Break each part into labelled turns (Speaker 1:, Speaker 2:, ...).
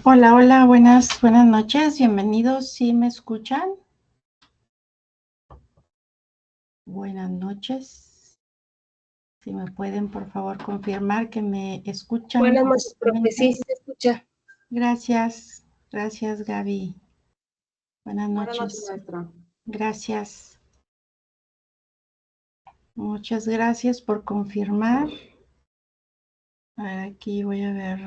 Speaker 1: Hola, hola, buenas noches, bienvenidos, ¿sí me escuchan? Buenas noches, si me pueden por favor confirmar que me escuchan
Speaker 2: Buenas noches, profe,
Speaker 1: correctamente.
Speaker 2: sí, se escucha.
Speaker 1: Gracias. Gracias, Gaby. Buenas
Speaker 2: Buenas noches,
Speaker 1: noches.
Speaker 2: maestra.
Speaker 1: Gracias. Muchas gracias por confirmar. A ver, aquí voy a ver.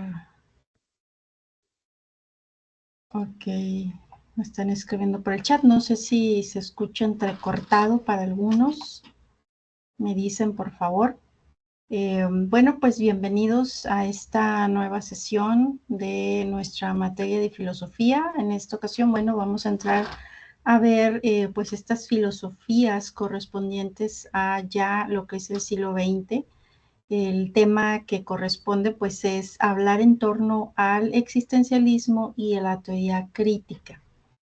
Speaker 1: Ok, me están escribiendo por el chat. No sé si se escucha entrecortado para algunos. Me dicen, por favor. Bueno, pues bienvenidos a esta nueva sesión de nuestra materia de filosofía. En esta ocasión, bueno, vamos a entrar a ver pues estas filosofías correspondientes a ya lo que es el siglo XX. El tema que corresponde pues es hablar en torno al existencialismo y a la teoría crítica.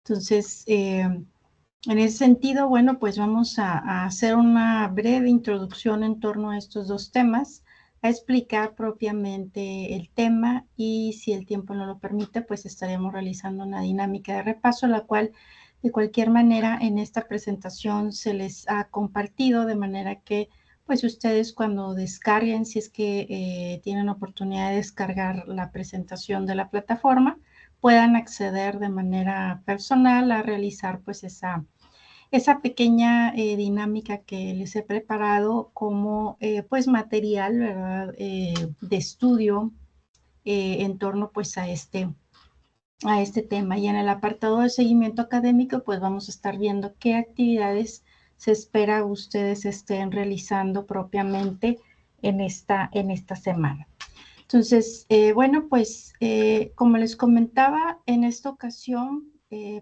Speaker 1: Entonces, en ese sentido, bueno, pues vamos a hacer una breve introducción en torno a estos dos temas, a explicar propiamente el tema y si el tiempo no lo permite, pues estaremos realizando una dinámica de repaso, la cual de cualquier manera en esta presentación se les ha compartido de manera que pues ustedes cuando descarguen, si es que tienen oportunidad de descargar la presentación de la plataforma, puedan acceder de manera personal a realizar pues esa pequeña dinámica que les he preparado como pues material, ¿verdad? De estudio en torno pues a este tema. Y en el apartado de seguimiento académico pues vamos a estar viendo qué actividades se espera ustedes estén realizando propiamente en esta semana. Entonces, bueno, pues como les comentaba, en esta ocasión,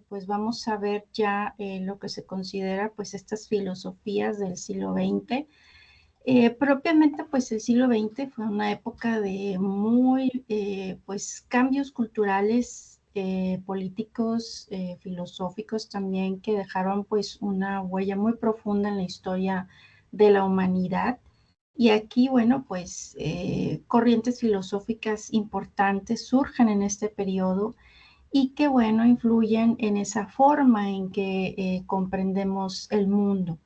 Speaker 1: pues vamos a ver ya lo que se considera pues estas filosofías del siglo XX. Propiamente, pues el siglo XX fue una época de muy, pues cambios culturales, políticos, filosóficos también que dejaron pues una huella muy profunda en la historia de la humanidad. Y aquí, bueno, pues corrientes filosóficas importantes surgen en este periodo y que, bueno, influyen en esa forma en que comprendemos el mundo.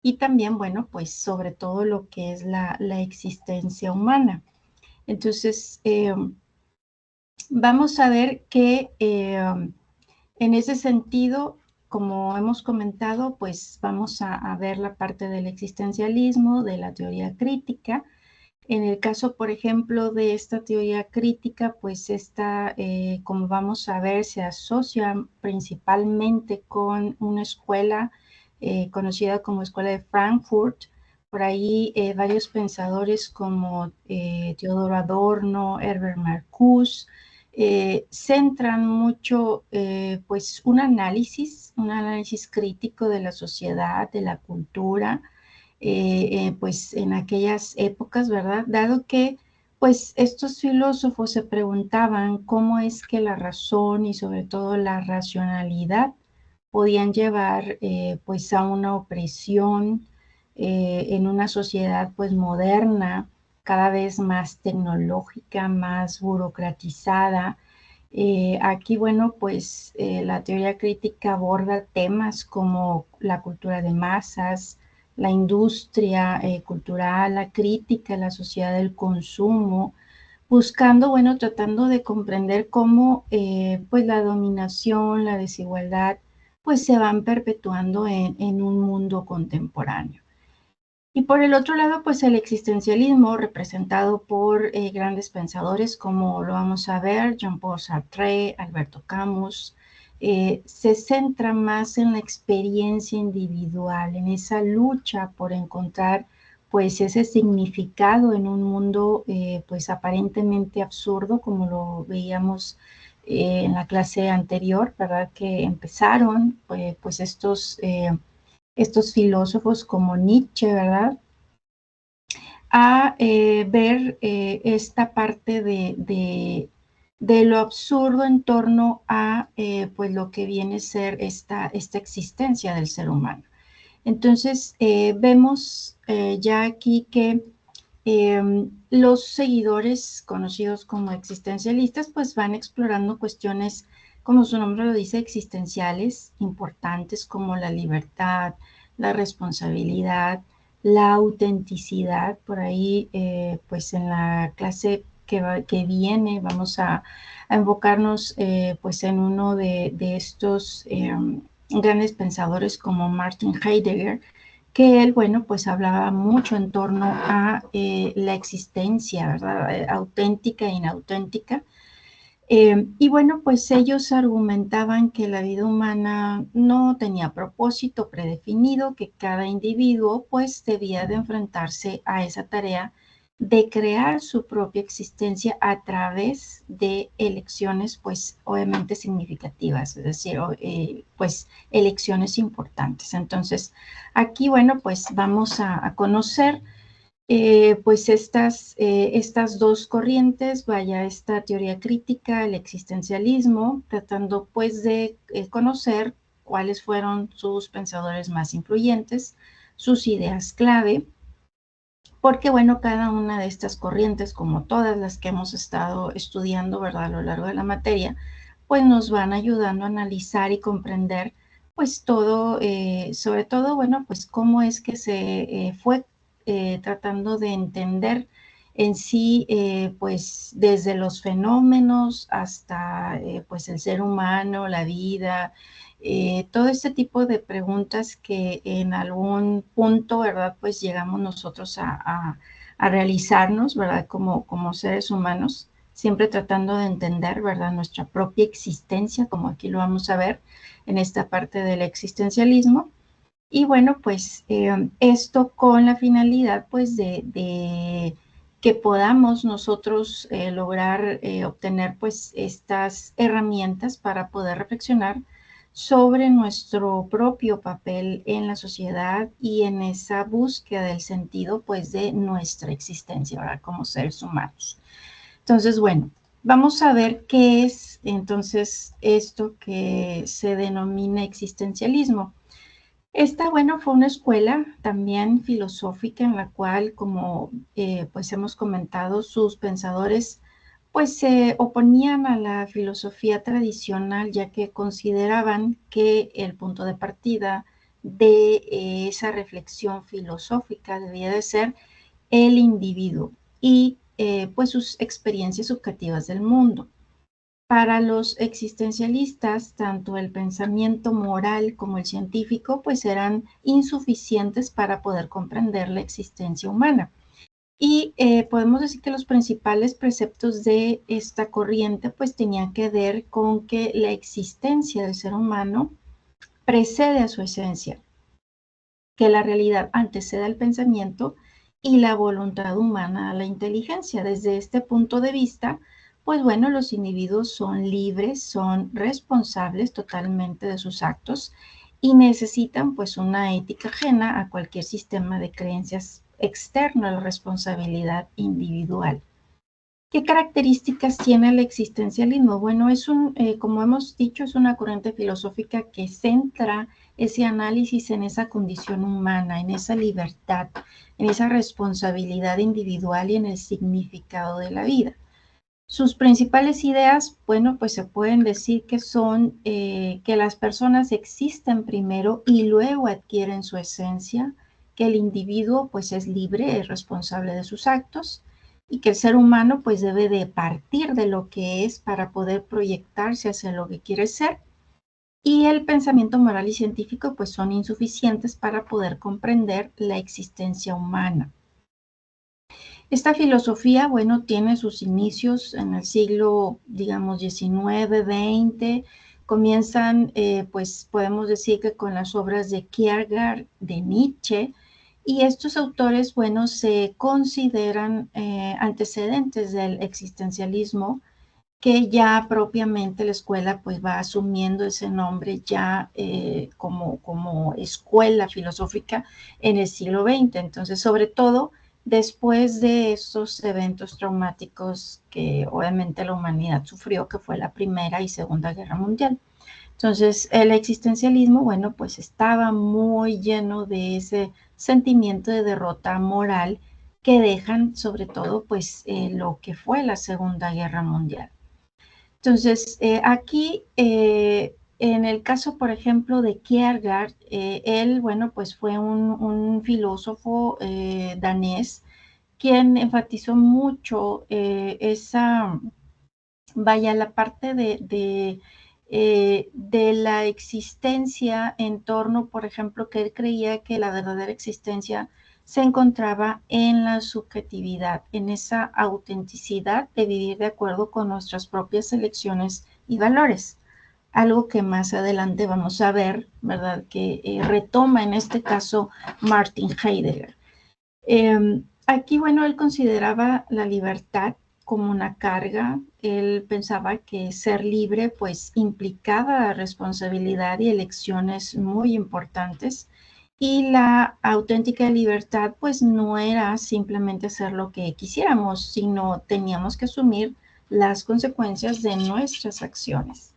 Speaker 1: Y también, bueno, pues sobre todo lo que es la existencia humana. Entonces, vamos a ver que en ese sentido, como hemos comentado, pues vamos a ver la parte del existencialismo, de la teoría crítica. En el caso, por ejemplo, de esta teoría crítica, pues esta, como vamos a ver, se asocia principalmente con una escuela conocida como Escuela de Frankfurt. Por ahí varios pensadores como Teodoro Adorno, Herbert Marcuse, centran mucho pues un análisis crítico de la sociedad, de la cultura, pues en aquellas épocas, ¿verdad? Dado que pues estos filósofos se preguntaban cómo es que la razón y sobre todo la racionalidad podían llevar pues a una opresión en una sociedad pues moderna, cada vez más tecnológica, más burocratizada. Aquí, bueno, pues la teoría crítica aborda temas como la cultura de masas, la industria cultural, la crítica, la sociedad del consumo, buscando, bueno, tratando de comprender cómo pues la dominación, la desigualdad, pues se van perpetuando en un mundo contemporáneo. Y por el otro lado, pues el existencialismo representado por grandes pensadores como lo vamos a ver, Jean-Paul Sartre, Alberto Camus, se centra más en la experiencia individual, en esa lucha por encontrar pues ese significado en un mundo pues aparentemente absurdo, como lo veíamos en la clase anterior, ¿verdad? Que empezaron pues estos filósofos como Nietzsche, ¿verdad? A ver esta parte de lo absurdo en torno a pues lo que viene a ser esta existencia del ser humano. Entonces, vemos ya aquí que los seguidores conocidos como existencialistas pues van explorando cuestiones, como su nombre lo dice, existenciales, importantes como la libertad, la responsabilidad, la autenticidad. Por ahí, pues en la clase que viene. Vamos a enfocarnos pues en uno de estos grandes pensadores como Martin Heidegger, que él, bueno, pues hablaba mucho en torno a la existencia, ¿verdad? Auténtica e inauténtica. Y bueno, pues ellos argumentaban que la vida humana no tenía propósito predefinido, que cada individuo pues debía de enfrentarse a esa tarea de crear su propia existencia a través de elecciones pues obviamente significativas, es decir, pues elecciones importantes. Entonces, aquí bueno, pues vamos a conocer pues estas dos corrientes, vaya, esta teoría crítica, el existencialismo, tratando pues de conocer cuáles fueron sus pensadores más influyentes, sus ideas clave, porque bueno, cada una de estas corrientes, como todas las que hemos estado estudiando, ¿verdad?, a lo largo de la materia, pues nos van ayudando a analizar y comprender pues todo, sobre todo, bueno, pues cómo es que se fue tratando de entender en sí, pues desde los fenómenos hasta pues el ser humano, la vida, todo este tipo de preguntas que en algún punto, ¿verdad? Pues llegamos nosotros a realizarnos, ¿verdad? Como seres humanos, siempre tratando de entender, ¿verdad? Nuestra propia existencia, como aquí lo vamos a ver en esta parte del existencialismo. Y bueno, pues esto con la finalidad pues de que podamos nosotros lograr obtener pues estas herramientas para poder reflexionar sobre nuestro propio papel en la sociedad y en esa búsqueda del sentido pues de nuestra existencia, ¿verdad? Como seres humanos. Entonces, bueno, vamos a ver qué es entonces esto que se denomina existencialismo. Esta, bueno, fue una escuela también filosófica en la cual, como pues hemos comentado, sus pensadores pues se oponían a la filosofía tradicional, ya que consideraban que el punto de partida de esa reflexión filosófica debía de ser el individuo y pues sus experiencias subjetivas del mundo. Para los existencialistas, tanto el pensamiento moral como el científico, pues eran insuficientes para poder comprender la existencia humana. Y podemos decir que los principales preceptos de esta corriente, pues tenían que ver con que la existencia del ser humano precede a su esencia, que la realidad antecede al pensamiento y la voluntad humana a la inteligencia. Desde este punto de vista, pues bueno, los individuos son libres, son responsables totalmente de sus actos y necesitan pues una ética ajena a cualquier sistema de creencias externo a la responsabilidad individual. ¿Qué características tiene el existencialismo? Bueno, como hemos dicho, es una corriente filosófica que centra ese análisis en esa condición humana, en esa libertad, en esa responsabilidad individual y en el significado de la vida. Sus principales ideas, bueno, pues se pueden decir que son que las personas existen primero y luego adquieren su esencia, que el individuo pues es libre, es responsable de sus actos y que el ser humano pues debe de partir de lo que es para poder proyectarse hacia lo que quiere ser, y el pensamiento moral y científico pues son insuficientes para poder comprender la existencia humana. Esta filosofía, bueno, tiene sus inicios en el siglo, digamos, XIX, XX. Comienzan, pues podemos decir que con las obras de Kierkegaard, de Nietzsche, y estos autores, bueno, se consideran antecedentes del existencialismo, que ya propiamente la escuela pues va asumiendo ese nombre ya como escuela filosófica en el siglo XX. Entonces, sobre todo después de estos eventos traumáticos que obviamente la humanidad sufrió, que fue la Primera y Segunda Guerra Mundial. Entonces, el existencialismo, bueno, pues estaba muy lleno de ese sentimiento de derrota moral que dejan sobre todo pues lo que fue la Segunda Guerra Mundial. Entonces, aquí, en el caso, por ejemplo, de Kierkegaard, él, bueno, pues fue un filósofo danés quien enfatizó mucho la parte de la existencia en torno, por ejemplo, que él creía que la verdadera existencia se encontraba en la subjetividad, en esa autenticidad de vivir de acuerdo con nuestras propias elecciones y valores. Algo que más adelante vamos a ver, ¿verdad? Que retoma en este caso Martin Heidegger. Aquí, bueno, él consideraba la libertad como una carga. Él pensaba que ser libre, pues, implicaba responsabilidad y elecciones muy importantes. Y la auténtica libertad, pues, no era simplemente hacer lo que quisiéramos, sino teníamos que asumir las consecuencias de nuestras acciones.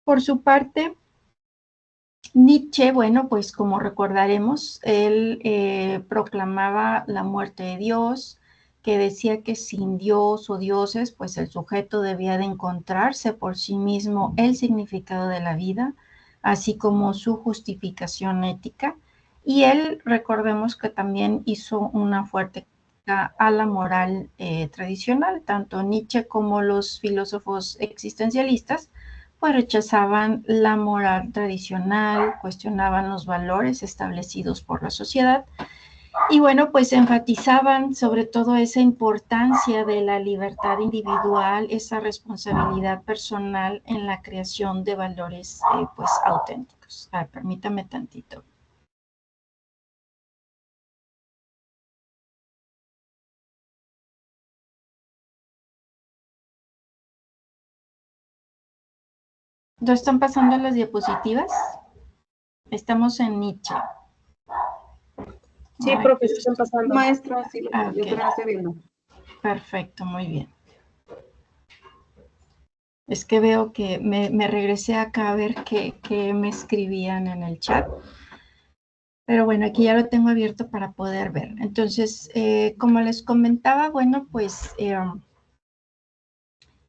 Speaker 1: Por su parte, Nietzsche, bueno, pues como recordaremos, él proclamaba la muerte de Dios, que decía que sin Dios o dioses, pues el sujeto debía de encontrarse por sí mismo el significado de la vida, así como su justificación ética. Y él, recordemos que también hizo una fuerte crítica a la moral tradicional, tanto Nietzsche como los filósofos existencialistas pues rechazaban la moral tradicional, cuestionaban los valores establecidos por la sociedad y bueno, pues enfatizaban sobre todo esa importancia de la libertad individual, esa responsabilidad personal en la creación de valores pues auténticos. Permítame tantito. ¿No están pasando las diapositivas? Estamos en Nietzsche.
Speaker 2: Sí, profe, se están pasando.
Speaker 3: Maestra, sí, yo
Speaker 1: Okay.
Speaker 3: también estoy viendo.
Speaker 1: Perfecto, muy bien. Es que veo que me regresé acá a ver qué me escribían en el chat. Pero bueno, aquí ya lo tengo abierto para poder ver. Entonces, como les comentaba, bueno, pues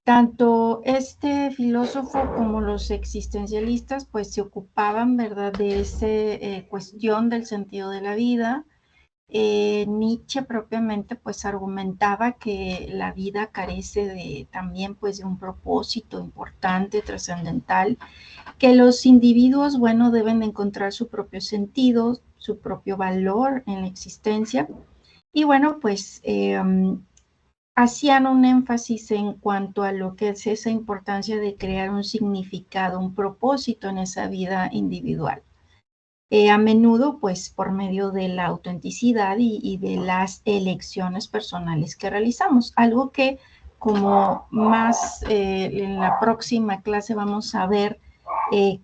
Speaker 1: tanto este filósofo como los existencialistas pues se ocupaban, ¿verdad?, de esa cuestión del sentido de la vida. Nietzsche propiamente pues argumentaba que la vida carece también pues de un propósito importante, trascendental, que los individuos, bueno, deben encontrar su propio sentido, su propio valor en la existencia. Y bueno, pues hacían un énfasis en cuanto a lo que es esa importancia de crear un significado, un propósito en esa vida individual. A menudo, pues, por medio de la autenticidad y de las elecciones personales que realizamos. Algo que, como más en la próxima clase vamos a ver,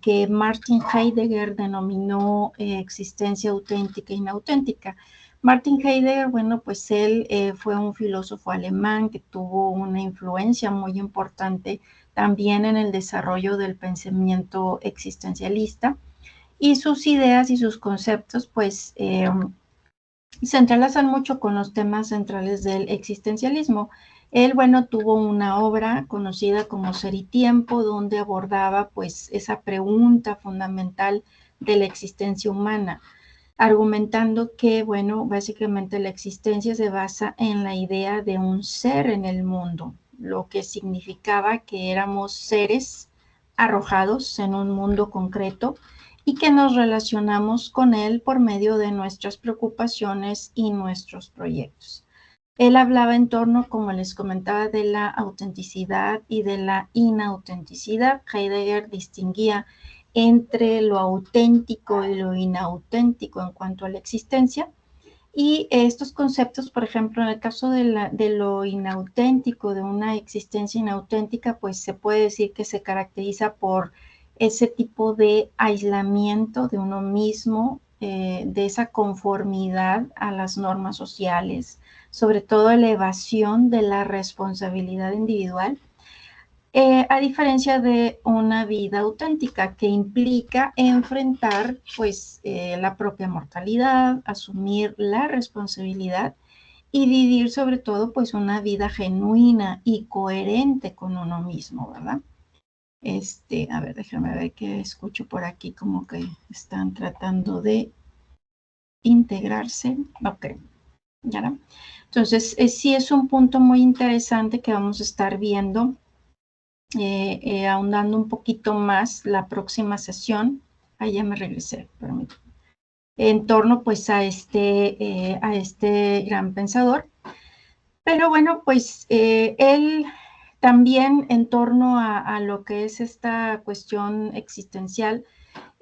Speaker 1: que Martin Heidegger denominó existencia auténtica e inauténtica. Martin Heidegger, bueno, pues él fue un filósofo alemán que tuvo una influencia muy importante también en el desarrollo del pensamiento existencialista y sus ideas y sus conceptos pues se entrelazan mucho con los temas centrales del existencialismo. Él, bueno, tuvo una obra conocida como Ser y Tiempo, donde abordaba pues esa pregunta fundamental de la existencia humana, argumentando que, bueno, básicamente la existencia se basa en la idea de un ser en el mundo, lo que significaba que éramos seres arrojados en un mundo concreto y que nos relacionamos con él por medio de nuestras preocupaciones y nuestros proyectos. Él hablaba en torno, como les comentaba, de la autenticidad y de la inautenticidad. Heidegger distinguía entre lo auténtico y lo inauténtico en cuanto a la existencia. Y estos conceptos, por ejemplo, en el caso de lo inauténtico, de una existencia inauténtica, pues se puede decir que se caracteriza por ese tipo de aislamiento de uno mismo, de esa conformidad a las normas sociales, sobre todo elevación de la responsabilidad individual, a diferencia de una vida auténtica que implica enfrentar pues la propia mortalidad, asumir la responsabilidad y vivir sobre todo pues una vida genuina y coherente con uno mismo, ¿verdad? A ver, déjame ver qué escucho por aquí, como que están tratando de integrarse. Ok. ¿ya? Entonces, sí es un punto muy interesante que vamos a estar viendo, ahondando un poquito más la próxima sesión. Ahí ya me regresé, permítame. En torno pues a este gran pensador. Pero bueno, pues él también en torno a lo que es esta cuestión existencial,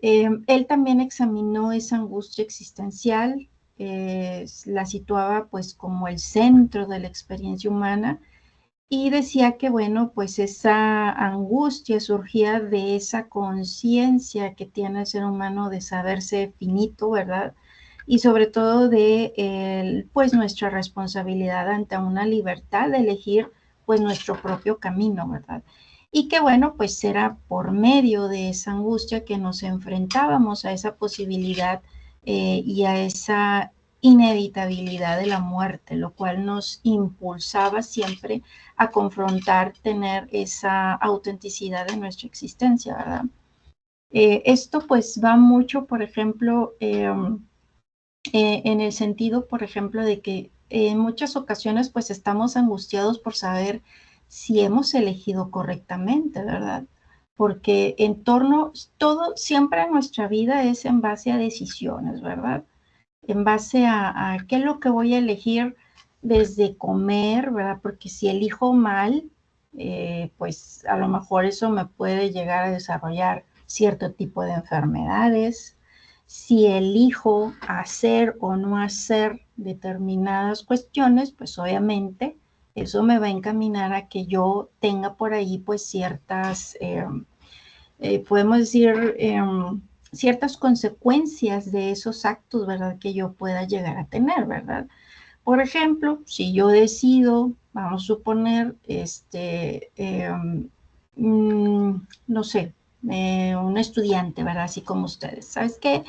Speaker 1: él también examinó esa angustia existencial, la situaba pues como el centro de la experiencia humana y decía que bueno, pues esa angustia surgía de esa conciencia que tiene el ser humano de saberse finito, ¿verdad? Y sobre todo de pues nuestra responsabilidad ante una libertad de elegir pues nuestro propio camino, ¿verdad? Y que bueno, pues era por medio de esa angustia que nos enfrentábamos a esa posibilidad y a esa inevitabilidad de la muerte, lo cual nos impulsaba siempre a confrontar, tener esa autenticidad de nuestra existencia, ¿verdad? Esto pues va mucho, por ejemplo, en el sentido, por ejemplo, de que en muchas ocasiones pues estamos angustiados por saber si hemos elegido correctamente, ¿verdad? Porque en torno, todo siempre en nuestra vida es en base a decisiones, ¿verdad? En base a qué es lo que voy a elegir desde comer, ¿verdad? Porque si elijo mal, pues a lo mejor eso me puede llegar a desarrollar cierto tipo de enfermedades. Si elijo hacer o no hacer determinadas cuestiones, pues obviamente eso me va a encaminar a que yo tenga por ahí pues ciertas podemos decir, ciertas consecuencias de esos actos, ¿verdad? Que yo pueda llegar a tener, ¿verdad? Por ejemplo, si yo decido, vamos a suponer, no sé, un estudiante, ¿verdad? Así como ustedes. ¿Sabes qué?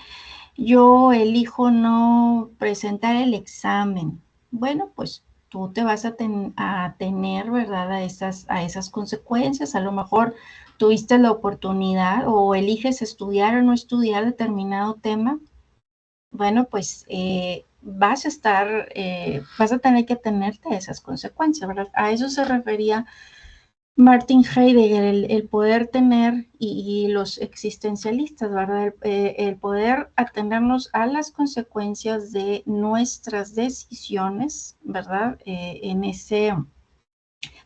Speaker 1: Yo elijo no presentar el examen. Bueno, pues tú te vas a tener, ¿verdad? A esas consecuencias. A lo mejor tuviste la oportunidad o eliges estudiar o no estudiar determinado tema. Bueno, pues vas a tener que tenerte esas consecuencias, ¿verdad? A eso se refería Martin Heidegger, el poder tener y los existencialistas, ¿verdad? El poder atenernos a las consecuencias de nuestras decisiones, ¿verdad?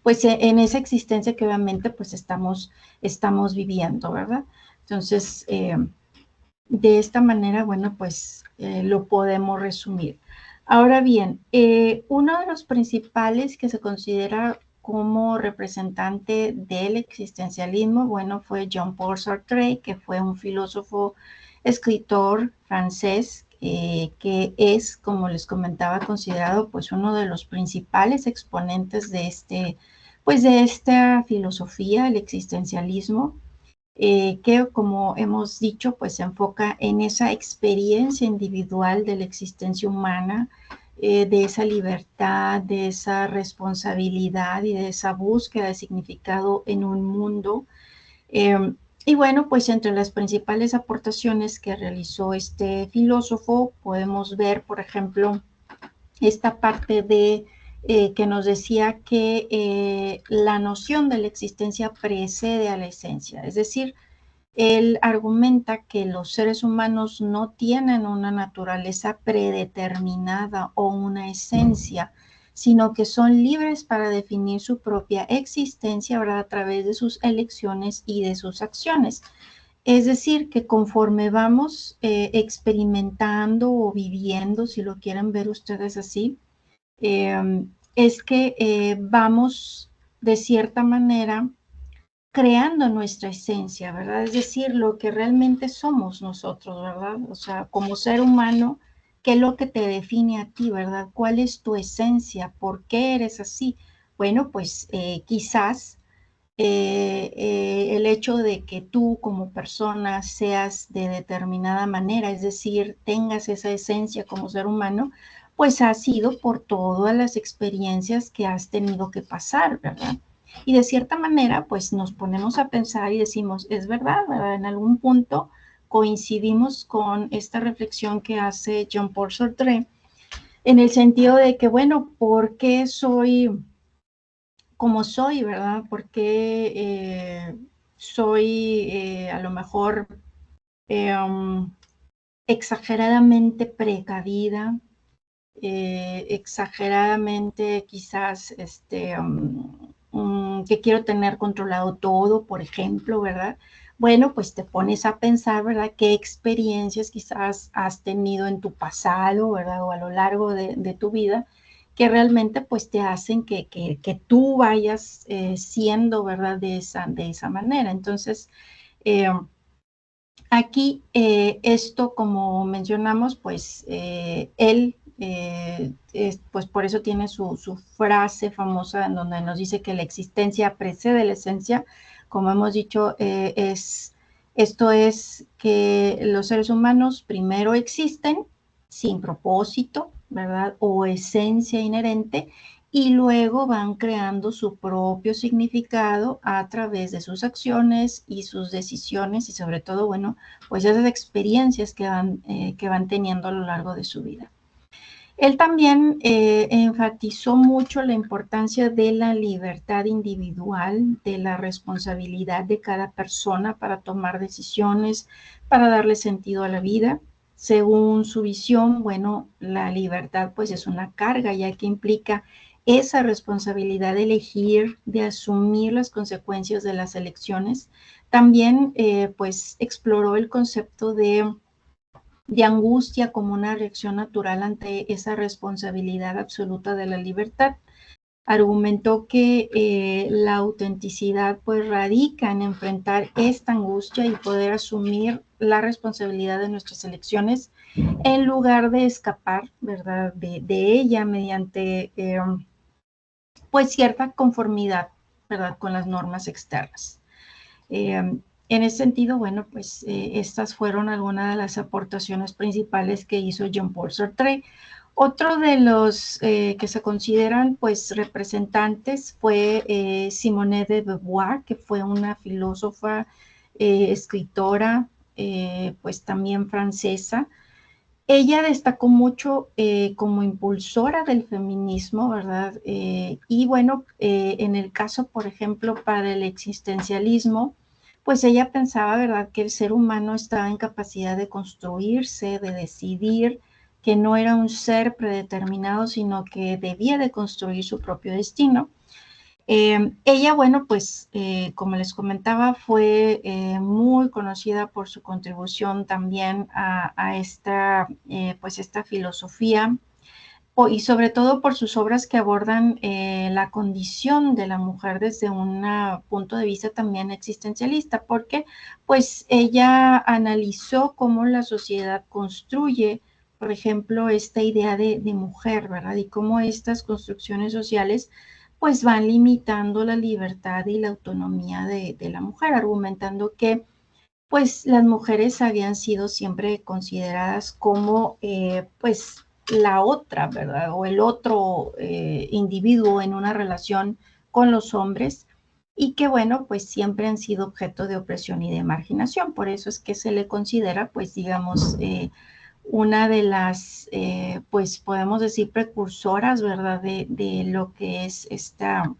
Speaker 1: Pues en esa existencia que obviamente pues estamos viviendo, ¿verdad? Entonces, de esta manera, bueno, pues lo podemos resumir. Ahora bien, uno de los principales que se considera como representante del existencialismo, bueno, fue Jean-Paul Sartre, que fue un filósofo, escritor francés, que es, como les comentaba, considerado pues uno de los principales exponentes pues de esta filosofía, el existencialismo, que como hemos dicho, pues se enfoca en esa experiencia individual de la existencia humana, de esa libertad, de esa responsabilidad y de esa búsqueda de significado en un mundo. Y bueno, pues entre las principales aportaciones que realizó este filósofo podemos ver, por ejemplo, esta parte de que nos decía que la noción de la existencia precede a la esencia, es decir, él argumenta que los seres humanos no tienen una naturaleza predeterminada o una esencia, sino que son libres para definir su propia existencia, ¿verdad? A través de sus elecciones y de sus acciones. Es decir, que conforme vamos experimentando o viviendo, si lo quieren ver ustedes así, es que vamos de cierta manera creando nuestra esencia, ¿verdad? Es decir, lo que realmente somos nosotros, ¿verdad? O sea, como ser humano, ¿qué es lo que te define a ti, ¿verdad? ¿Cuál es tu esencia? ¿Por qué eres así? Bueno, pues quizás el hecho de que tú como persona seas de determinada manera, es decir, tengas esa esencia como ser humano, pues ha sido por todas las experiencias que has tenido que pasar, ¿verdad? Y de cierta manera, pues nos ponemos a pensar y decimos, es verdad, ¿verdad? En algún punto coincidimos con esta reflexión que hace Jean-Paul Sartre en el sentido de que, bueno, ¿por qué soy como soy, verdad? ¿Por qué soy a lo mejor um, exageradamente precavida, exageradamente quizás que quiero tener controlado todo, por ejemplo, ¿verdad? Bueno, pues te pones a pensar, ¿verdad? ¿Qué experiencias quizás has tenido en tu pasado, ¿verdad? O a lo largo de tu vida, que realmente pues te hacen que tú vayas siendo, ¿verdad? De esa manera. Entonces, eh, aquí, esto, como mencionamos, pues él, pues por eso tiene su frase famosa en donde nos dice que la existencia precede la esencia. Como hemos dicho, esto es que los seres humanos primero existen sin propósito, ¿verdad? O esencia inherente, y luego van creando su propio significado a través de sus acciones y sus decisiones y sobre todo, bueno, pues esas experiencias que van teniendo a lo largo de su vida. Él también enfatizó mucho la importancia de la libertad individual, de la responsabilidad de cada persona para tomar decisiones, para darle sentido a la vida. Según su visión, bueno, la libertad pues es una carga, ya que implica esa responsabilidad de elegir, de asumir las consecuencias de las elecciones. También pues exploró el concepto de angustia como una reacción natural ante esa responsabilidad absoluta de la libertad. Argumentó que la autenticidad pues radica en enfrentar esta angustia y poder asumir la responsabilidad de nuestras elecciones en lugar de escapar, ¿verdad? De ella mediante pues cierta conformidad, ¿verdad? Con las normas externas. En ese sentido, bueno, pues estas fueron algunas de las aportaciones principales que hizo Jean-Paul Sartre. Otro de los que se consideran pues representantes fue Simone de Beauvoir, que fue una filósofa, escritora, pues también francesa. Ella destacó mucho como impulsora del feminismo, ¿verdad? Y bueno, en el caso, por ejemplo, para el existencialismo, pues ella pensaba, ¿verdad?, que el ser humano estaba en capacidad de construirse, de decidir, que no era un ser predeterminado, sino que debía de construir su propio destino. Ella, bueno, pues como les comentaba, fue muy conocida por su contribución también a esta, pues esta filosofía y sobre todo por sus obras que abordan la condición de la mujer desde un punto de vista también existencialista, porque pues ella analizó cómo la sociedad construye, por ejemplo, esta idea de mujer, ¿verdad? Y cómo estas construcciones sociales pues van limitando la libertad y la autonomía de la mujer, argumentando que pues las mujeres habían sido siempre consideradas como pues la otra, ¿verdad? O el otro individuo en una relación con los hombres y que bueno, pues siempre han sido objeto de opresión y de marginación. Por eso es que se le considera, pues digamos, una de las, pues podemos decir, precursoras, ¿verdad? De lo que es esta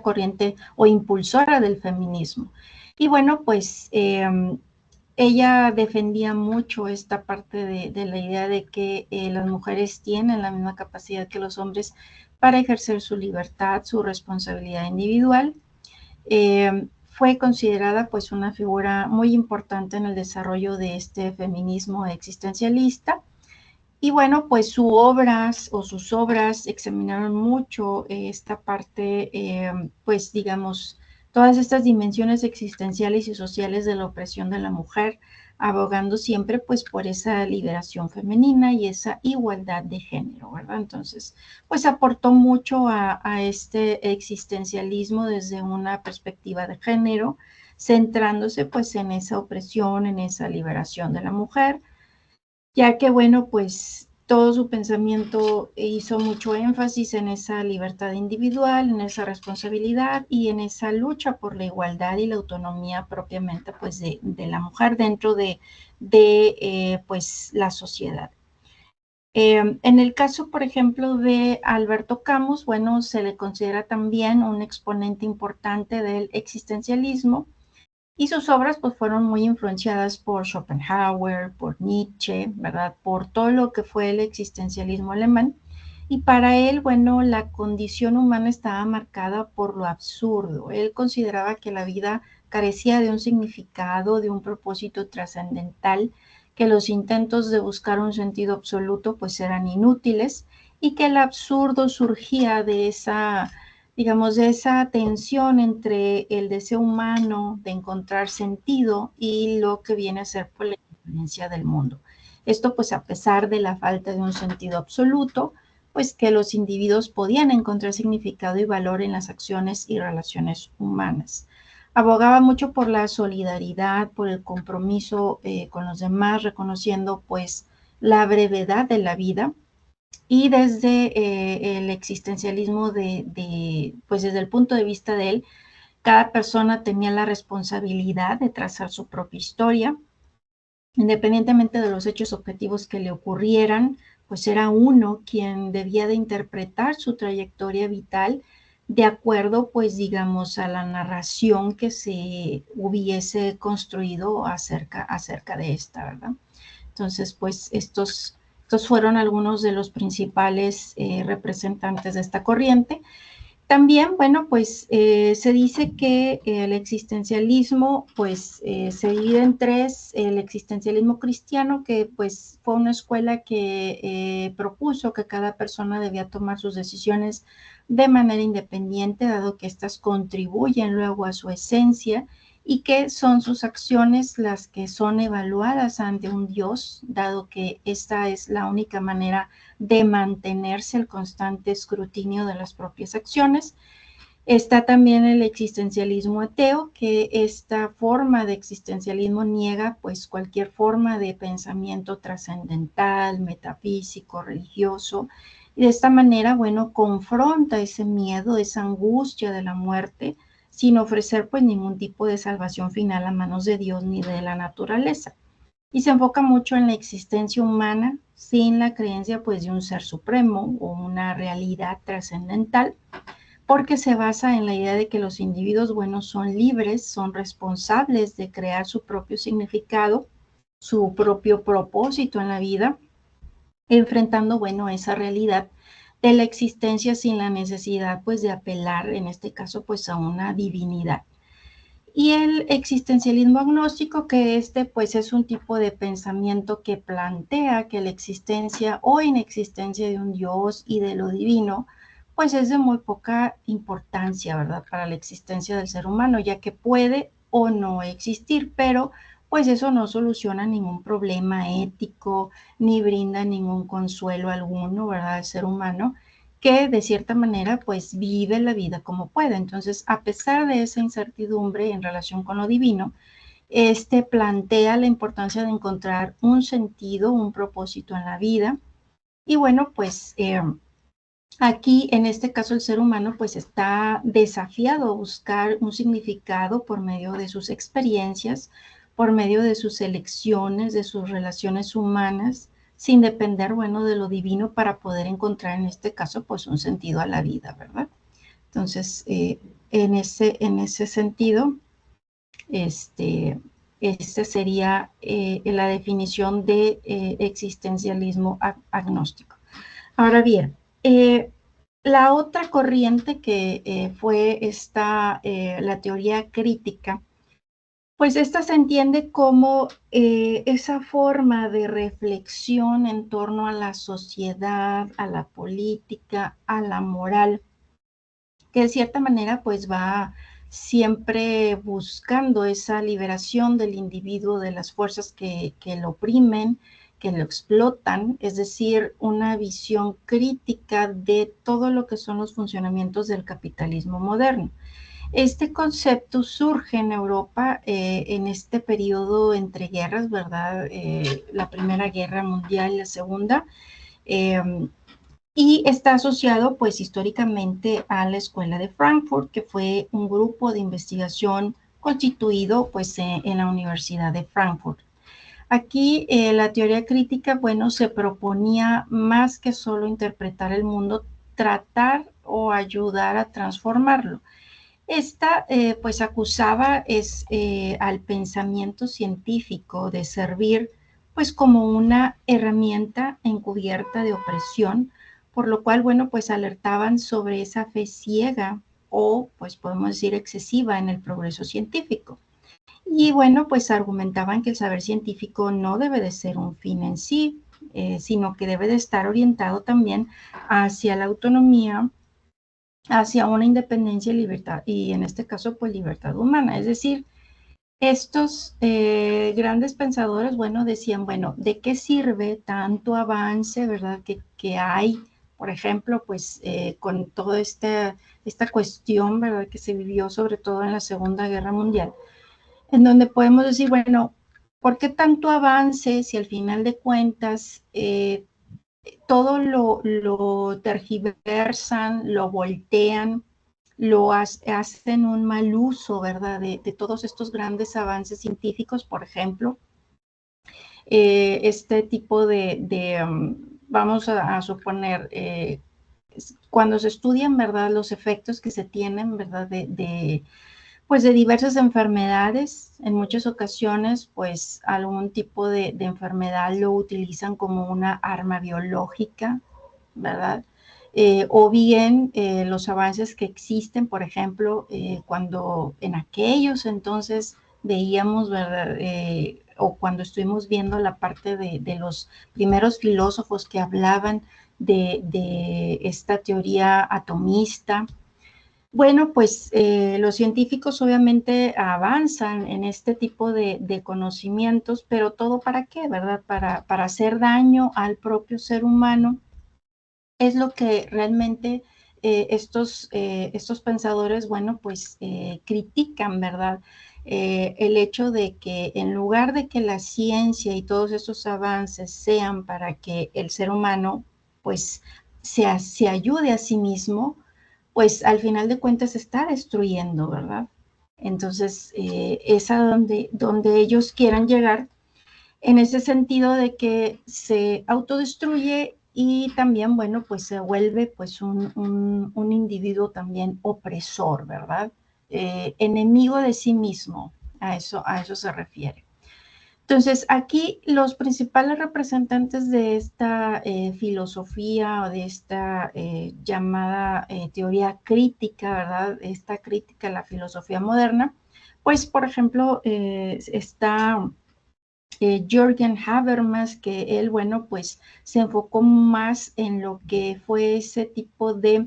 Speaker 1: corriente o impulsora del feminismo. Y bueno, pues ella defendía mucho esta parte de la idea de que las mujeres tienen la misma capacidad que los hombres para ejercer su libertad, su responsabilidad individual. Fue considerada pues una figura muy importante en el desarrollo de este feminismo existencialista. Y bueno, pues sus obras examinaron mucho esta parte, pues digamos, todas estas dimensiones existenciales y sociales de la opresión de la mujer, abogando siempre pues por esa liberación femenina y esa igualdad de género, ¿verdad? Entonces, pues aportó mucho a este existencialismo desde una perspectiva de género, centrándose pues en esa opresión, en esa liberación de la mujer, ya que, bueno, pues todo su pensamiento hizo mucho énfasis en esa libertad individual, en esa responsabilidad y en esa lucha por la igualdad y la autonomía propiamente pues de la mujer dentro de pues la sociedad. En el caso, por ejemplo, de Alberto Camus, bueno, se le considera también un exponente importante del existencialismo y sus obras pues fueron muy influenciadas por Schopenhauer, por Nietzsche, ¿verdad? Por todo lo que fue el existencialismo alemán. Y para él, bueno, la condición humana estaba marcada por lo absurdo. Él consideraba que la vida carecía de un significado, de un propósito trascendental, que los intentos de buscar un sentido absoluto pues eran inútiles y que el absurdo surgía de esa, digamos, de esa tensión entre el deseo humano de encontrar sentido y lo que viene a ser pues, la influencia del mundo. Esto pues a pesar de la falta de un sentido absoluto, pues que los individuos podían encontrar significado y valor en las acciones y relaciones humanas. Abogaba mucho por la solidaridad, por el compromiso con los demás, reconociendo pues la brevedad de la vida y desde el existencialismo pues desde el punto de vista de él, cada persona tenía la responsabilidad de trazar su propia historia, independientemente de los hechos objetivos que le ocurrieran, pues era uno quien debía de interpretar su trayectoria vital de acuerdo, pues digamos, a la narración que se hubiese construido acerca de esta, ¿verdad? Entonces, pues estos fueron algunos de los principales representantes de esta corriente. También, bueno, pues se dice que el existencialismo, pues se divide en tres: el existencialismo cristiano, que pues fue una escuela que propuso que cada persona debía tomar sus decisiones de manera independiente, dado que éstas contribuyen luego a su esencia y que son sus acciones las que son evaluadas ante un Dios, dado que esta es la única manera de mantenerse el constante escrutinio de las propias acciones. Está también el existencialismo ateo, que esta forma de existencialismo niega pues cualquier forma de pensamiento trascendental, metafísico, religioso, y de esta manera, bueno, confronta ese miedo, esa angustia de la muerte, sin ofrecer pues ningún tipo de salvación final a manos de Dios ni de la naturaleza. Y se enfoca mucho en la existencia humana sin la creencia pues de un ser supremo o una realidad trascendental, porque se basa en la idea de que los individuos buenos son libres, son responsables de crear su propio significado, su propio propósito en la vida, enfrentando, bueno, esa realidad de la existencia sin la necesidad pues de apelar, en este caso, pues a una divinidad. Y el existencialismo agnóstico, que pues es un tipo de pensamiento que plantea que la existencia o inexistencia de un Dios y de lo divino, pues es de muy poca importancia, ¿verdad?, para la existencia del ser humano, ya que puede o no existir, pero pues eso no soluciona ningún problema ético, ni brinda ningún consuelo alguno, ¿verdad?, al ser humano, que de cierta manera pues vive la vida como puede. Entonces, a pesar de esa incertidumbre en relación con lo divino, plantea la importancia de encontrar un sentido, un propósito en la vida. Y bueno, pues aquí en este caso el ser humano pues está desafiado a buscar un significado por medio de sus experiencias, por medio de sus elecciones, de sus relaciones humanas, sin depender, bueno, de lo divino para poder encontrar en este caso pues un sentido a la vida, ¿verdad? Entonces, en ese sentido, esta sería la definición de existencialismo agnóstico. Ahora bien, la otra corriente que fue la teoría crítica, pues esta se entiende como esa forma de reflexión en torno a la sociedad, a la política, a la moral, que de cierta manera pues va siempre buscando esa liberación del individuo de las fuerzas que lo oprimen, que lo explotan, es decir, una visión crítica de todo lo que son los funcionamientos del capitalismo moderno. Este concepto surge en Europa en este periodo entre guerras, ¿verdad? La Primera Guerra Mundial y la Segunda. Eh, y está asociado pues históricamente a la Escuela de Frankfurt, que fue un grupo de investigación constituido pues en la Universidad de Frankfurt. Aquí la teoría crítica, bueno, se proponía más que solo interpretar el mundo, tratar o ayudar a transformarlo. Esta, pues, acusaba al pensamiento científico de servir, pues, como una herramienta encubierta de opresión, por lo cual, bueno, pues, alertaban sobre esa fe ciega o, pues, podemos decir, excesiva en el progreso científico. Y, bueno, pues, argumentaban que el saber científico no debe de ser un fin en sí, sino que debe de estar orientado también hacia la autonomía, hacia una independencia y libertad, y en este caso, pues libertad humana. Es decir, estos grandes pensadores, bueno, decían, bueno, ¿de qué sirve tanto avance, verdad, que hay, por ejemplo, pues con toda esta cuestión, verdad, que se vivió sobre todo en la Segunda Guerra Mundial, en donde podemos decir, bueno, ¿por qué tanto avance si al final de cuentas todo lo tergiversan, lo voltean, hacen un mal uso, ¿verdad? De todos estos grandes avances científicos, por ejemplo, este tipo vamos a suponer, cuando se estudian, ¿verdad? Los efectos que se tienen, ¿verdad? Pues de diversas enfermedades, en muchas ocasiones, pues algún tipo de enfermedad lo utilizan como una arma biológica, ¿verdad? O bien los avances que existen, por ejemplo, cuando en aquellos entonces veíamos, ¿verdad? O cuando estuvimos viendo la parte de los primeros filósofos que hablaban de esta teoría atomista. Bueno, pues los científicos obviamente avanzan en este tipo de conocimientos, pero todo para qué, ¿verdad? Para hacer daño al propio ser humano. Es lo que realmente estos pensadores, bueno, pues critican, ¿verdad? El hecho de que en lugar de que la ciencia y todos estos avances sean para que el ser humano, pues, se ayude a sí mismo, pues al final de cuentas se está destruyendo, ¿verdad? Entonces, es a donde ellos quieran llegar en ese sentido de que se autodestruye y también, bueno, pues se vuelve pues un individuo también opresor, ¿verdad? Enemigo de sí mismo, a eso se refiere. Entonces, aquí los principales representantes de esta filosofía o de esta llamada teoría crítica, ¿verdad? Esta crítica a la filosofía moderna, pues, por ejemplo, está Jürgen Habermas, que él, bueno, pues se enfocó más en lo que fue ese tipo de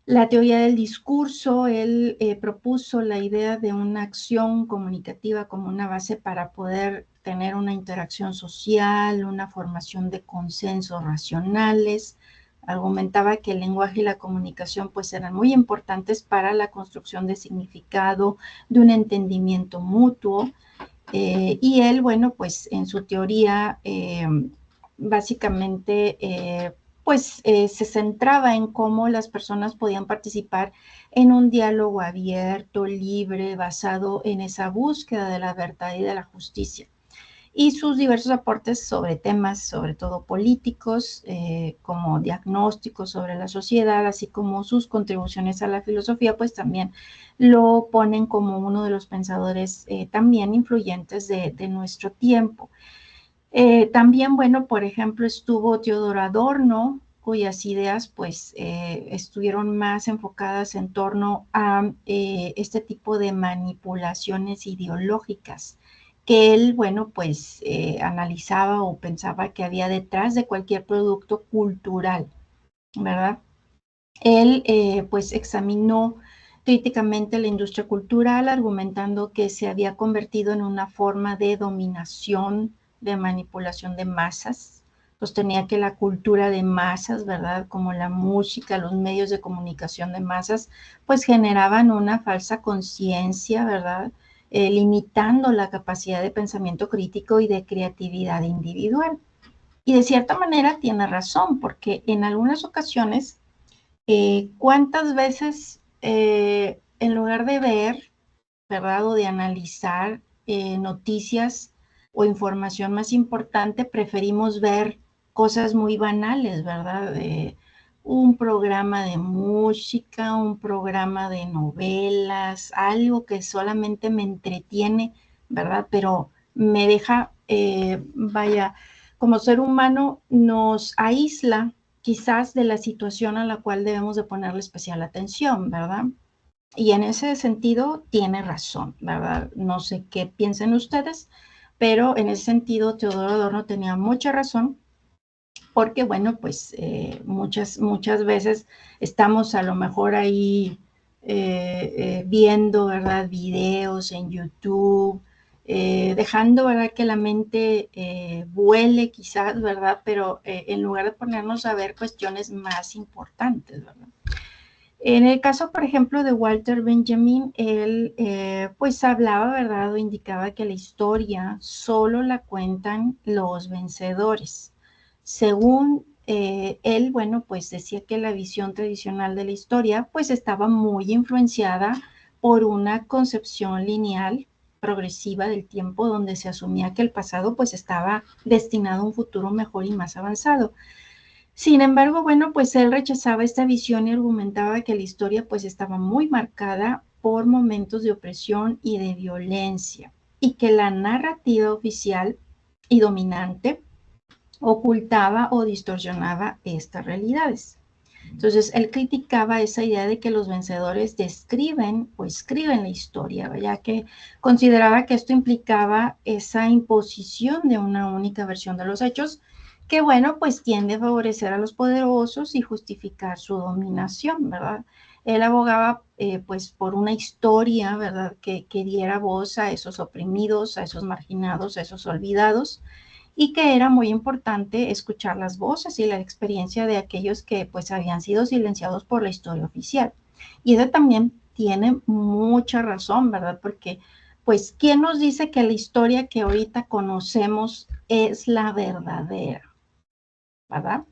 Speaker 1: la teoría del discurso. Él propuso la idea de una acción comunicativa como una base para poder tener una interacción social, una formación de consensos racionales. Argumentaba que el lenguaje y la comunicación pues eran muy importantes para la construcción de significado, de un entendimiento mutuo. Y él, bueno, pues en su teoría, básicamente, se centraba en cómo las personas podían participar en un diálogo abierto, libre, basado en esa búsqueda de la verdad y de la justicia. Y sus diversos aportes sobre temas, sobre todo políticos, como diagnósticos sobre la sociedad, así como sus contribuciones a la filosofía, pues también lo ponen como uno de los pensadores también influyentes de nuestro tiempo. También, bueno, por ejemplo, estuvo Teodoro Adorno, cuyas ideas pues estuvieron más enfocadas en torno a este tipo de manipulaciones ideológicas que él, bueno, pues analizaba o pensaba que había detrás de cualquier producto cultural, ¿verdad? Él, pues, examinó críticamente la industria cultural, argumentando que se había convertido en una forma de dominación, de manipulación de masas. Sostenía que la cultura de masas, ¿verdad? Como la música, los medios de comunicación de masas, pues generaban una falsa conciencia, ¿verdad? Limitando la capacidad de pensamiento crítico y de creatividad individual. Y de cierta manera tiene razón, porque en algunas ocasiones ¿cuántas veces en lugar de ver, ¿verdad? O de analizar noticias, o información más importante, preferimos ver cosas muy banales, ¿verdad? Un programa de música, un programa de novelas, algo que solamente me entretiene, ¿verdad? Pero me deja, vaya, como ser humano nos aísla quizás de la situación a la cual debemos de ponerle especial atención, ¿verdad? Y en ese sentido tiene razón, ¿verdad? No sé qué piensen ustedes, pero en ese sentido Teodoro Adorno tenía mucha razón, porque bueno, pues muchas veces estamos a lo mejor ahí viendo, ¿verdad? Videos en YouTube, dejando, ¿verdad? Que la mente vuele quizás, ¿verdad? Pero en lugar de ponernos a ver cuestiones más importantes, ¿verdad? En el caso, por ejemplo, de Walter Benjamin, él pues hablaba, ¿verdad? O indicaba que la historia solo la cuentan los vencedores. Según él, bueno, pues decía que la visión tradicional de la historia pues estaba muy influenciada por una concepción lineal progresiva del tiempo donde se asumía que el pasado pues estaba destinado a un futuro mejor y más avanzado. Sin embargo, bueno, pues él rechazaba esta visión y argumentaba que la historia pues estaba muy marcada por momentos de opresión y de violencia y que la narrativa oficial y dominante ocultaba o distorsionaba estas realidades. Entonces, él criticaba esa idea de que los vencedores describen o escriben la historia, ya que consideraba que esto implicaba esa imposición de una única versión de los hechos, que bueno, pues tiende a favorecer a los poderosos y justificar su dominación, ¿verdad? Él abogaba pues por una historia, ¿verdad? Que diera voz a esos oprimidos, a esos marginados, a esos olvidados, y que era muy importante escuchar las voces y la experiencia de aquellos que pues habían sido silenciados por la historia oficial. Y eso también tiene mucha razón, ¿verdad? Porque pues, ¿quién nos dice que la historia que ahorita conocemos es la verdadera? ¿Verdad?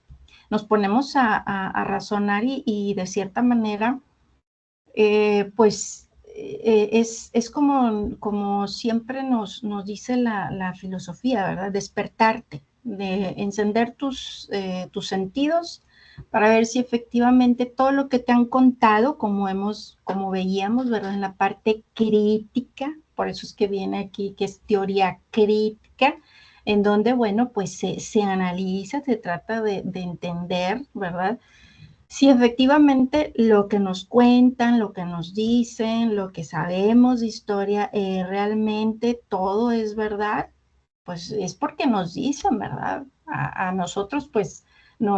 Speaker 1: Nos ponemos a razonar y de cierta manera, pues es como siempre nos dice la filosofía, ¿verdad? Despertarte, de encender tus sentidos para ver si efectivamente todo lo que te han contado, como veíamos, ¿verdad? En la parte crítica, por eso es que viene aquí, que es teoría crítica, en donde, bueno, pues se analiza, se trata de entender, ¿verdad? Si efectivamente lo que nos cuentan, lo que nos dicen, lo que sabemos de historia, realmente todo es verdad, pues es porque nos dicen, ¿verdad? A nosotros, pues,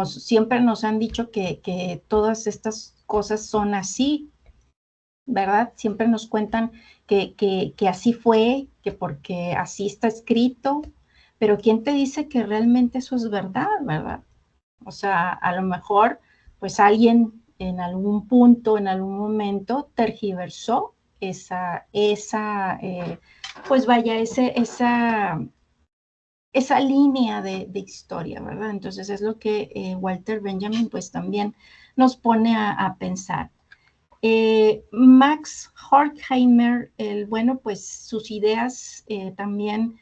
Speaker 1: siempre nos han dicho que todas estas cosas son así, ¿verdad? Siempre nos cuentan que así fue, que porque así está escrito, pero ¿quién te dice que realmente eso es verdad, verdad? O sea, a lo mejor, pues alguien en algún punto, en algún momento, tergiversó pues vaya, esa línea de historia, ¿verdad? Entonces es lo que Walter Benjamin pues también nos pone a pensar. Max Horkheimer, bueno, pues sus ideas también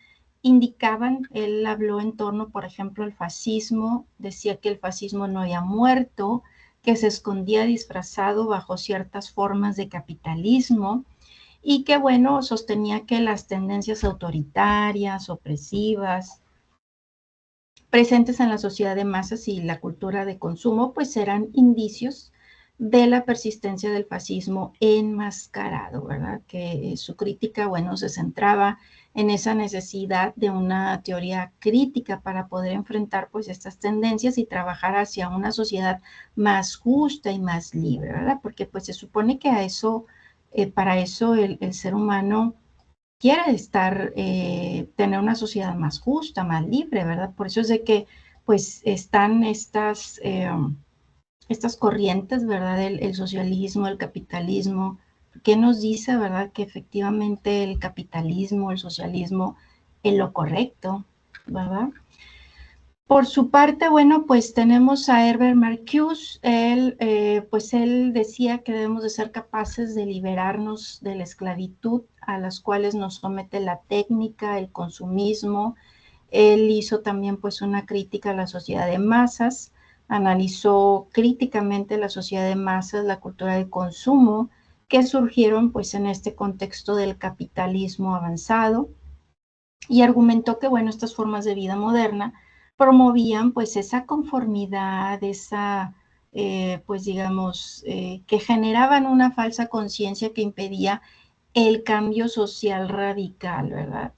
Speaker 1: indicaban, él habló en torno, por ejemplo, al fascismo, decía que el fascismo no había muerto, que se escondía disfrazado bajo ciertas formas de capitalismo y que, bueno, sostenía que las tendencias autoritarias, opresivas, presentes en la sociedad de masas y la cultura de consumo, pues eran indicios de la persistencia del fascismo enmascarado, ¿verdad? Que su crítica, bueno, se centraba en esa necesidad de una teoría crítica para poder enfrentar pues estas tendencias y trabajar hacia una sociedad más justa y más libre, ¿verdad? Porque pues se supone que para eso el ser humano quiere tener una sociedad más justa, más libre, ¿verdad? Por eso es de que, pues, están estas corrientes, ¿verdad? El socialismo, el capitalismo. ¿Qué nos dice, verdad? Que efectivamente el capitalismo, el socialismo es lo correcto, ¿verdad? Por su parte, bueno, pues tenemos a Herbert Marcuse. Pues él decía que debemos de ser capaces de liberarnos de la esclavitud a las cuales nos somete la técnica, el consumismo. Él hizo también pues una crítica a la sociedad de masas, analizó críticamente la sociedad de masas, la cultura de consumo, que surgieron pues en este contexto del capitalismo avanzado, y argumentó que, bueno, estas formas de vida moderna promovían pues esa conformidad, pues digamos, que generaban una falsa conciencia que impedía el cambio social radical, ¿verdad?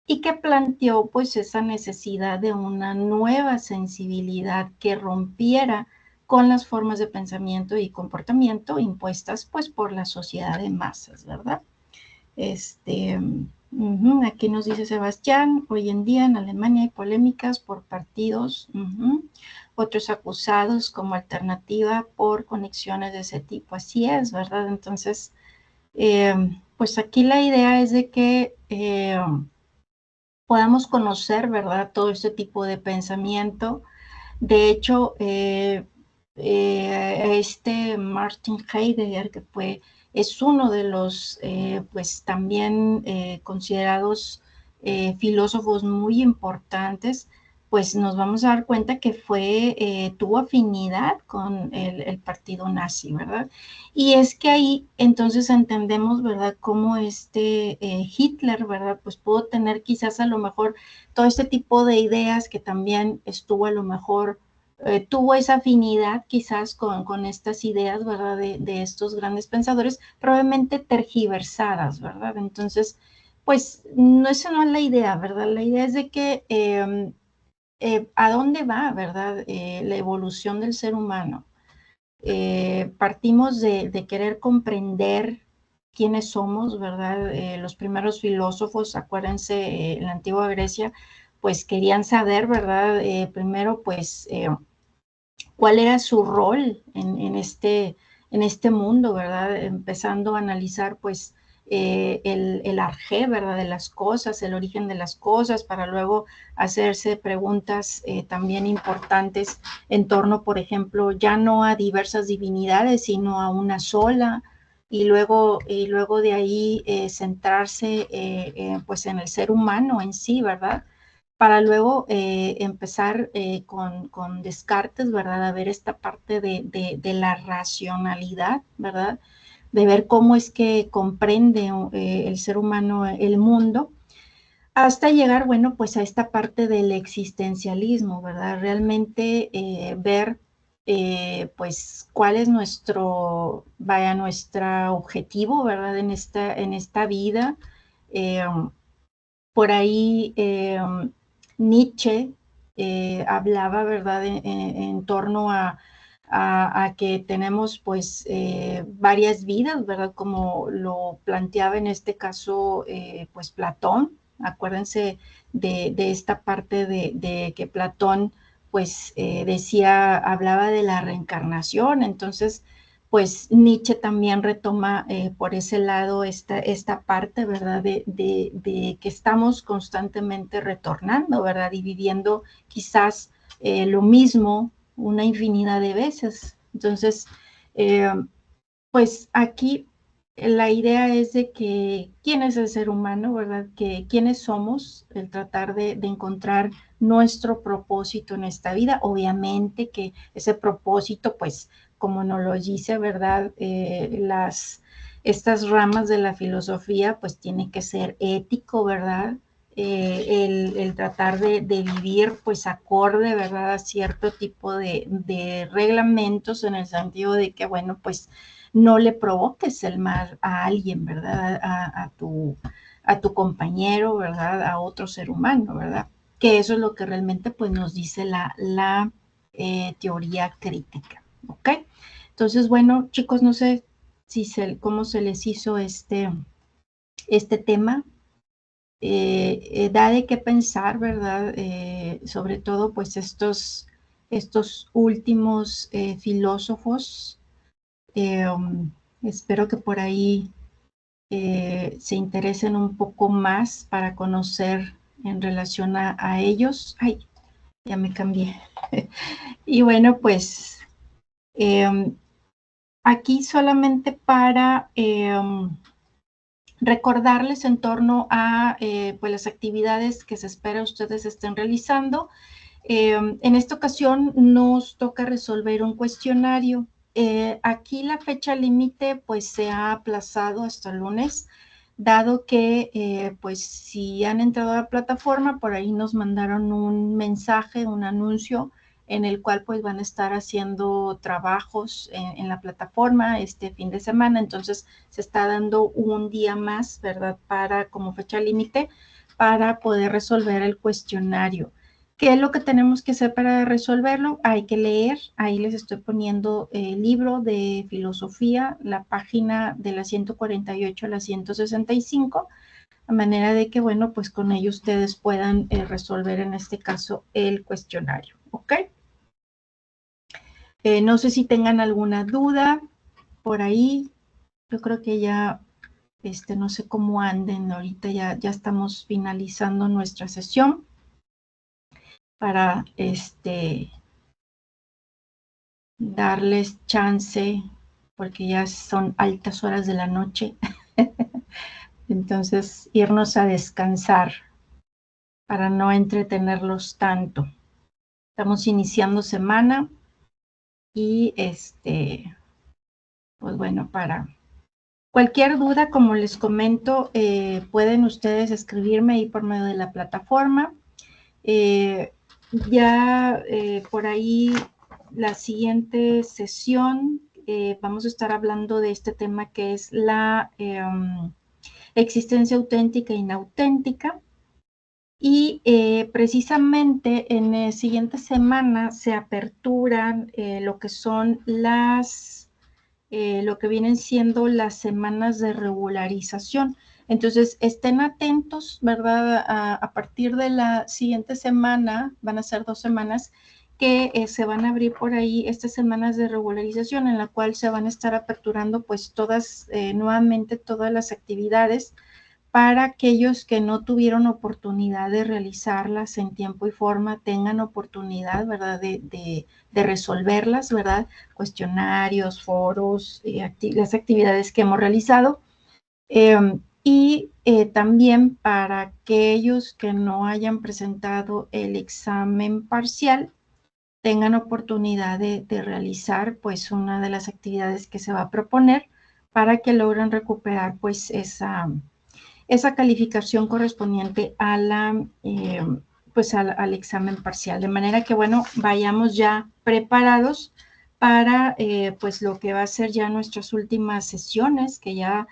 Speaker 1: Y que planteó pues esa necesidad de una nueva sensibilidad que rompiera con las formas de pensamiento y comportamiento impuestas pues por la sociedad de masas, ¿verdad? Aquí nos dice Sebastián, hoy en día en Alemania hay polémicas por partidos, otros acusados como alternativa por conexiones de ese tipo. Así es, ¿verdad? Entonces, pues aquí la idea es de que podamos conocer, ¿verdad? Todo este tipo de pensamiento. De hecho, Martin Heidegger, que es uno de los, pues también considerados filósofos muy importantes, pues nos vamos a dar cuenta que tuvo afinidad con el partido nazi, ¿verdad? Y es que ahí entonces entendemos, ¿verdad?, cómo Hitler, ¿verdad?, pues pudo tener quizás a lo mejor todo este tipo de ideas que también estuvo a lo mejor tuvo esa afinidad quizás con estas ideas, ¿verdad?, de estos grandes pensadores, probablemente tergiversadas, ¿verdad? Entonces, pues no, esa no es la idea, ¿verdad? La idea es de que a dónde va, ¿verdad?, la evolución del ser humano. Partimos de querer comprender quiénes somos, ¿verdad? Los primeros filósofos, acuérdense, en la antigua Grecia, pues querían saber, ¿verdad? Primero, pues cuál era su rol en este mundo, ¿verdad? Empezando a analizar, pues, el arjé, ¿verdad? De las cosas, el origen de las cosas, para luego hacerse preguntas también importantes en torno, por ejemplo, ya no a diversas divinidades, sino a una sola, y luego de ahí centrarse pues en el ser humano en sí, ¿verdad? Para luego empezar con Descartes, ¿verdad? A ver esta parte de la racionalidad, ¿verdad? De ver cómo es que comprende el ser humano el mundo, hasta llegar, bueno, pues a esta parte del existencialismo, ¿verdad? Realmente ver, pues, cuál es nuestro objetivo, ¿verdad? En esta vida. Eh, por ahí Nietzsche hablaba, ¿verdad?, en torno a que tenemos pues varias vidas, ¿verdad?, como lo planteaba en este caso pues Platón. Acuérdense de esta parte de que Platón pues hablaba de la reencarnación. Entonces pues Nietzsche también retoma por ese lado esta parte, ¿verdad?, de que estamos constantemente retornando, ¿verdad?, y viviendo quizás lo mismo una infinidad de veces. Entonces, eh, pues aquí la idea es de que quién es el ser humano, ¿verdad? Que quiénes somos, el tratar de encontrar nuestro propósito en esta vida. Obviamente que ese propósito, pues, como nos lo dice, ¿verdad? Estas ramas de la filosofía, pues, tiene que ser ético, ¿verdad? El tratar de vivir, pues, acorde, ¿verdad?, a cierto tipo de reglamentos, en el sentido de que, bueno, pues, no le provoques el mal a alguien, ¿verdad? A tu compañero, ¿verdad? A otro ser humano, ¿verdad? Que eso es lo que realmente pues nos dice la teoría crítica, ¿ok? Entonces, bueno, chicos, no sé cómo se les hizo este tema. Da de qué pensar, ¿verdad? Sobre todo pues estos últimos filósofos. Espero que por ahí se interesen un poco más para conocer en relación a ellos. Ay, Ya me cambié. Y bueno, pues aquí solamente para recordarles en torno a pues las actividades que se espera ustedes estén realizando. En esta ocasión nos toca resolver un cuestionario. Aquí la fecha límite pues se ha aplazado hasta el lunes, dado que pues si han entrado a la plataforma, por ahí nos mandaron un mensaje, un anuncio en el cual pues van a estar haciendo trabajos en la plataforma este fin de semana. Entonces se está dando un día más, ¿verdad? Para como fecha límite para poder resolver el cuestionario. ¿Qué es lo que tenemos que hacer para resolverlo? Hay que leer, ahí les estoy poniendo el libro de filosofía, la página de la 148 a la 165, a manera de que, bueno, pues con ello ustedes puedan resolver en este caso el cuestionario, ¿ok? No sé si tengan alguna duda por ahí, yo creo que ya, no sé cómo anden, ahorita ya estamos finalizando nuestra sesión para, darles chance, porque ya son altas horas de la noche, entonces irnos a descansar para no entretenerlos tanto. Estamos iniciando semana y pues bueno, para cualquier duda, como les comento, pueden ustedes escribirme ahí por medio de la plataforma. Por ahí la siguiente sesión vamos a estar hablando de este tema que es la existencia auténtica e inauténtica. Y precisamente en la siguiente semana se aperturan lo que son lo que vienen siendo las semanas de regularización. Entonces, estén atentos, ¿verdad? A partir de la siguiente semana, van a ser 2 semanas, que se van a abrir por ahí estas semanas de regularización en la cual se van a estar aperturando pues todas, nuevamente todas las actividades para aquellos que no tuvieron oportunidad de realizarlas en tiempo y forma, tengan oportunidad, ¿verdad?, de resolverlas, ¿verdad? Cuestionarios, foros, las actividades que hemos realizado. También para aquellos que no hayan presentado el examen parcial, tengan oportunidad de realizar pues una de las actividades que se va a proponer para que logren recuperar pues esa calificación correspondiente a pues al examen parcial. De manera que, bueno, vayamos ya preparados para pues lo que va a ser ya nuestras últimas sesiones, que ya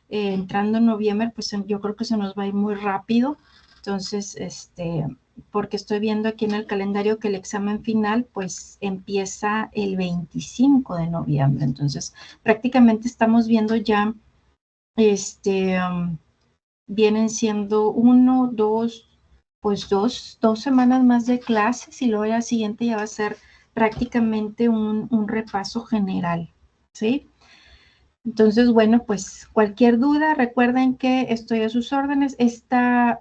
Speaker 1: entrando en noviembre, pues yo creo que se nos va a ir muy rápido. Entonces, porque estoy viendo aquí en el calendario que el examen final pues empieza el 25 de noviembre. Entonces, prácticamente estamos viendo ya vienen siendo pues dos semanas más de clases y luego la siguiente ya va a ser prácticamente un repaso general, ¿sí? Entonces, bueno, pues cualquier duda, recuerden que estoy a sus órdenes. Esta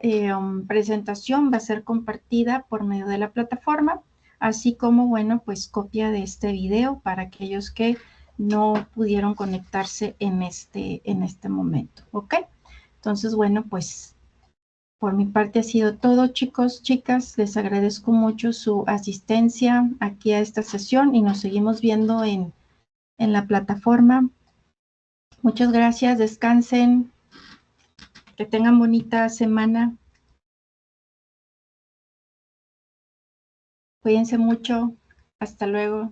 Speaker 1: presentación va a ser compartida por medio de la plataforma, así como, bueno, pues copia de este video para aquellos que no pudieron conectarse en este momento, ¿ok? Entonces, bueno, pues por mi parte ha sido todo, chicos, chicas. Les agradezco mucho su asistencia aquí a esta sesión y nos seguimos viendo en la plataforma. Muchas gracias, descansen, que tengan bonita semana. Cuídense mucho. Hasta luego.